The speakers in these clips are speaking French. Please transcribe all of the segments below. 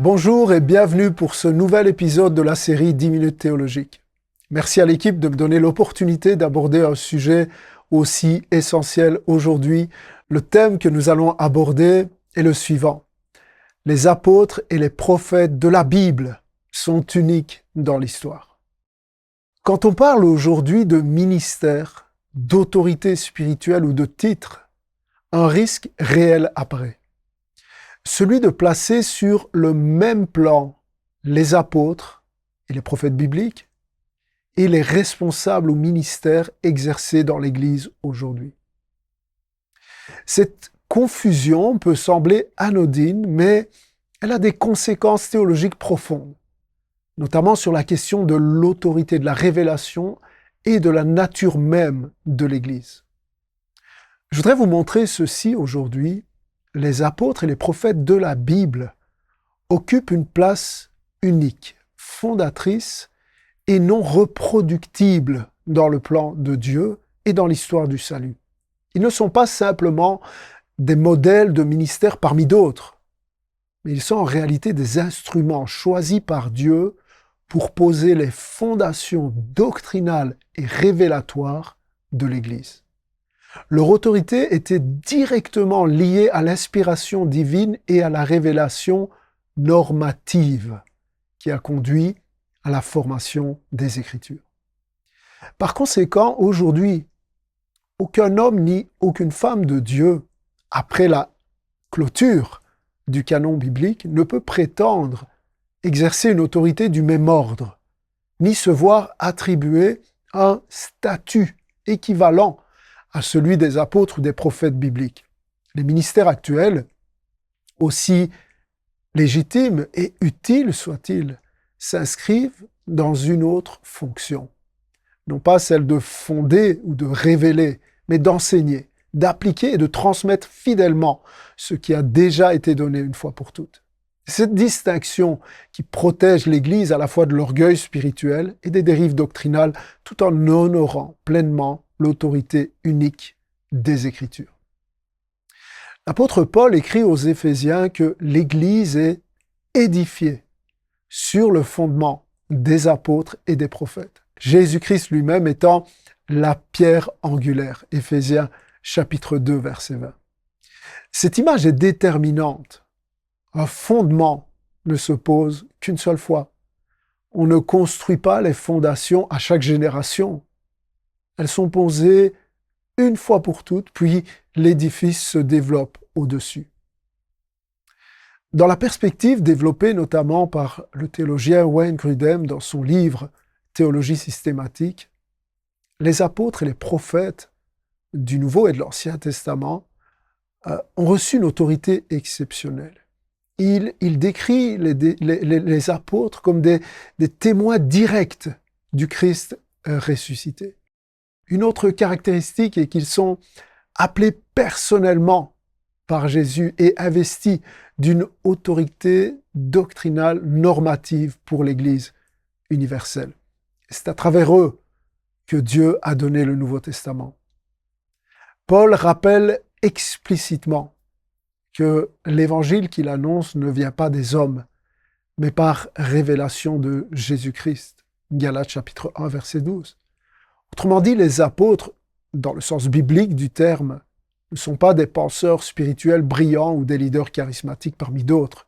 Bonjour et bienvenue pour ce nouvel épisode de la série 10 minutes théologiques. Merci à l'équipe de me donner l'opportunité d'aborder un sujet aussi essentiel aujourd'hui. Le thème que nous allons aborder est le suivant. Les apôtres et les prophètes de la Bible sont uniques dans l'histoire. Quand on parle aujourd'hui de ministère, d'autorité spirituelle ou de titre, un risque réel apparaît. Celui de placer sur le même plan les apôtres et les prophètes bibliques et les responsables au ministère exercés dans l'Église aujourd'hui. Cette confusion peut sembler anodine, mais elle a des conséquences théologiques profondes, notamment sur la question de l'autorité, de la révélation et de la nature même de l'Église. Je voudrais vous montrer ceci aujourd'hui. Les apôtres et les prophètes de la Bible occupent une place unique, fondatrice et non reproductible dans le plan de Dieu et dans l'histoire du salut. Ils ne sont pas simplement des modèles de ministère parmi d'autres, mais ils sont en réalité des instruments choisis par Dieu pour poser les fondations doctrinales et révélatoires de l'Église. Leur autorité était directement liée à l'inspiration divine et à la révélation normative qui a conduit à la formation des Écritures. Par conséquent, aujourd'hui, aucun homme ni aucune femme de Dieu, après la clôture du canon biblique, ne peut prétendre exercer une autorité du même ordre, ni se voir attribuer un statut équivalent à celui des apôtres ou des prophètes bibliques. Les ministères actuels, aussi légitimes et utiles soient-ils, s'inscrivent dans une autre fonction. Non pas celle de fonder ou de révéler, mais d'enseigner, d'appliquer et de transmettre fidèlement ce qui a déjà été donné une fois pour toutes. Cette distinction qui protège l'Église à la fois de l'orgueil spirituel et des dérives doctrinales, tout en honorant pleinement l'autorité unique des Écritures. L'apôtre Paul écrit aux Éphésiens que l'Église est édifiée sur le fondement des apôtres et des prophètes. Jésus-Christ lui-même étant la pierre angulaire. Éphésiens chapitre 2, verset 20. Cette image est déterminante. Un fondement ne se pose qu'une seule fois. On ne construit pas les fondations à chaque génération. Elles sont posées une fois pour toutes, puis l'édifice se développe au-dessus. Dans la perspective développée notamment par le théologien Wayne Grudem dans son livre « Théologie systématique », les apôtres et les prophètes du Nouveau et de l'Ancien Testament ont reçu une autorité exceptionnelle. Il décrit les apôtres comme des témoins directs du Christ ressuscité. Une autre caractéristique est qu'ils sont appelés personnellement par Jésus et investis d'une autorité doctrinale normative pour l'Église universelle. C'est à travers eux que Dieu a donné le Nouveau Testament. Paul rappelle explicitement que l'évangile qu'il annonce ne vient pas des hommes, mais par révélation de Jésus-Christ. Galates chapitre 1, verset 12. Autrement dit, les apôtres, dans le sens biblique du terme, ne sont pas des penseurs spirituels brillants ou des leaders charismatiques parmi d'autres.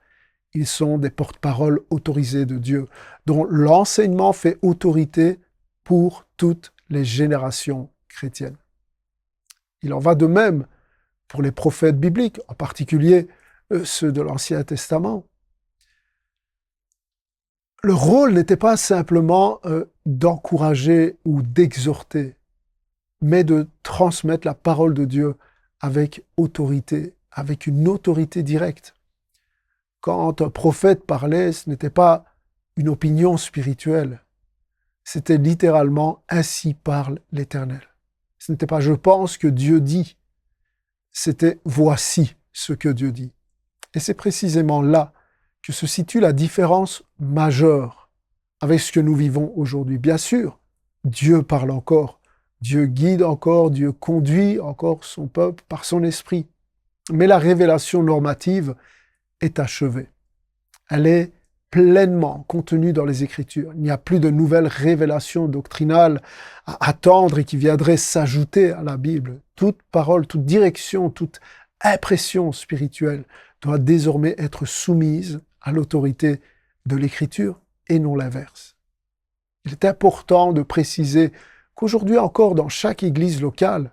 Ils sont des porte-paroles autorisés de Dieu, dont l'enseignement fait autorité pour toutes les générations chrétiennes. Il en va de même pour les prophètes bibliques, en particulier ceux de l'Ancien Testament. Le rôle n'était pas simplement d'encourager ou d'exhorter, mais de transmettre la parole de Dieu avec autorité, avec une autorité directe. Quand un prophète parlait, ce n'était pas une opinion spirituelle, c'était littéralement « ainsi parle l'Éternel ». Ce n'était pas « je pense que Dieu dit », c'était « voici ce que Dieu dit ». Et c'est précisément là que se situe la différence majeure avec ce que nous vivons aujourd'hui. Bien sûr, Dieu parle encore, Dieu guide encore, Dieu conduit encore son peuple par son esprit. Mais la révélation normative est achevée. Elle est pleinement contenue dans les Écritures. Il n'y a plus de nouvelles révélations doctrinales à attendre et qui viendraient s'ajouter à la Bible. Toute parole, toute direction, toute impression spirituelle doit désormais être soumise à l'autorité de l'Écriture et non l'inverse. Il est important de préciser qu'aujourd'hui encore, dans chaque église locale,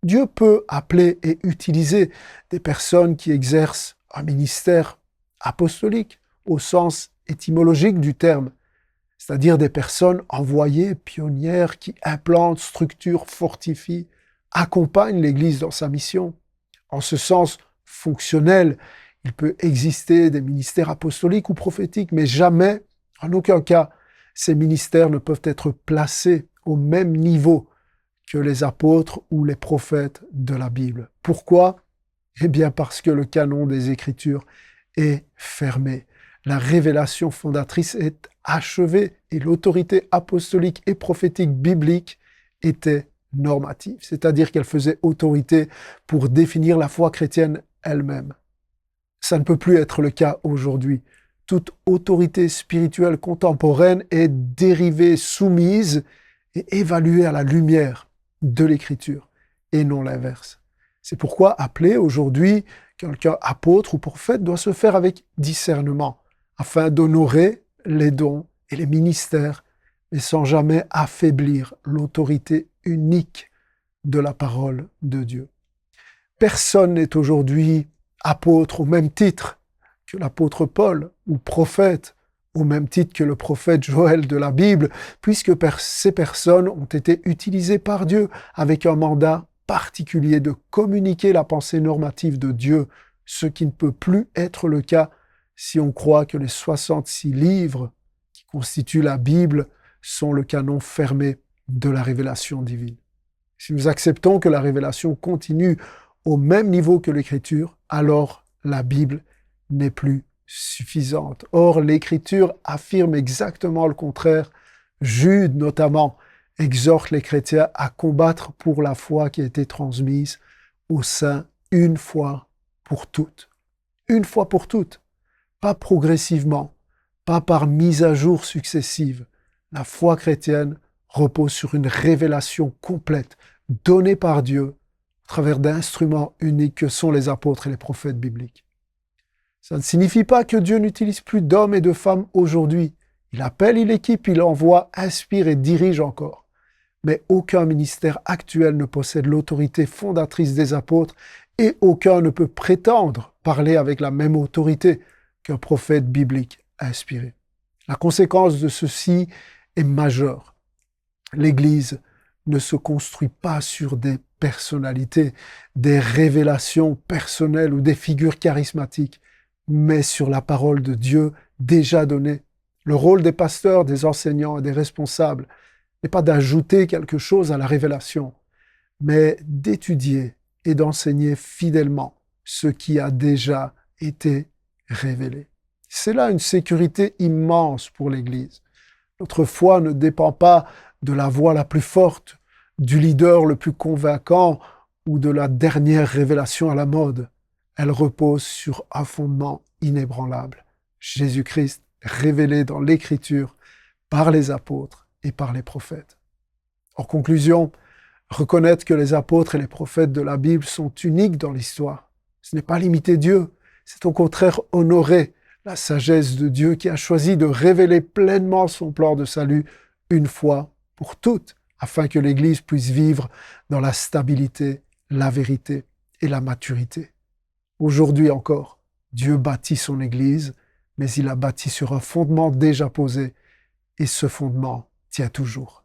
Dieu peut appeler et utiliser des personnes qui exercent un ministère apostolique au sens étymologique du terme, c'est-à-dire des personnes envoyées, pionnières, qui implantent, structurent, fortifient, accompagnent l'Église dans sa mission. En ce sens fonctionnel, il peut exister des ministères apostoliques ou prophétiques, mais jamais, en aucun cas, ces ministères ne peuvent être placés au même niveau que les apôtres ou les prophètes de la Bible. Pourquoi? Eh bien parce que le canon des Écritures est fermé. La révélation fondatrice est achevée et l'autorité apostolique et prophétique biblique était normative, c'est-à-dire qu'elle faisait autorité pour définir la foi chrétienne elle-même. Ça ne peut plus être le cas aujourd'hui. Toute autorité spirituelle contemporaine est dérivée, soumise et évaluée à la lumière de l'Écriture et non l'inverse. C'est pourquoi appeler aujourd'hui quelqu'un apôtre ou prophète doit se faire avec discernement, afin d'honorer les dons et les ministères, mais sans jamais affaiblir l'autorité unique de la parole de Dieu. Personne n'est aujourd'hui apôtre au même titre que l'apôtre Paul, ou prophète au même titre que le prophète Joël de la Bible, puisque ces personnes ont été utilisées par Dieu avec un mandat particulier de communiquer la pensée normative de Dieu, ce qui ne peut plus être le cas si on croit que les 66 livres qui constituent la Bible sont le canon fermé de la révélation divine. Si nous acceptons que la révélation continue au même niveau que l'Écriture, alors la Bible n'est plus suffisante. Or, l'Écriture affirme exactement le contraire. Jude, notamment, exhorte les chrétiens à combattre pour la foi qui a été transmise aux saints une fois pour toutes. Une fois pour toutes. Pas progressivement, pas par mise à jour successive. La foi chrétienne repose sur une révélation complète, donnée par Dieu, à travers d'instruments uniques que sont les apôtres et les prophètes bibliques. Ça ne signifie pas que Dieu n'utilise plus d'hommes et de femmes aujourd'hui. Il appelle, il équipe, il envoie, inspire et dirige encore. Mais aucun ministère actuel ne possède l'autorité fondatrice des apôtres et aucun ne peut prétendre parler avec la même autorité qu'un prophète biblique inspiré. La conséquence de ceci est majeure. L'Église ne se construit pas sur des personnalités, des révélations personnelles ou des figures charismatiques, mais sur la parole de Dieu déjà donnée. Le rôle des pasteurs, des enseignants et des responsables n'est pas d'ajouter quelque chose à la révélation, mais d'étudier et d'enseigner fidèlement ce qui a déjà été révélé. C'est là une sécurité immense pour l'Église. Notre foi ne dépend pas de la voix la plus forte, du leader le plus convaincant ou de la dernière révélation à la mode. Elle repose sur un fondement inébranlable. Jésus-Christ révélé dans l'Écriture par les apôtres et par les prophètes. En conclusion, reconnaître que les apôtres et les prophètes de la Bible sont uniques dans l'histoire. Ce n'est pas limiter Dieu, c'est au contraire honorer la sagesse de Dieu qui a choisi de révéler pleinement son plan de salut une fois pour toutes, afin que l'Église puisse vivre dans la stabilité, la vérité et la maturité. Aujourd'hui encore, Dieu bâtit son Église, mais il a bâti sur un fondement déjà posé, et ce fondement tient toujours.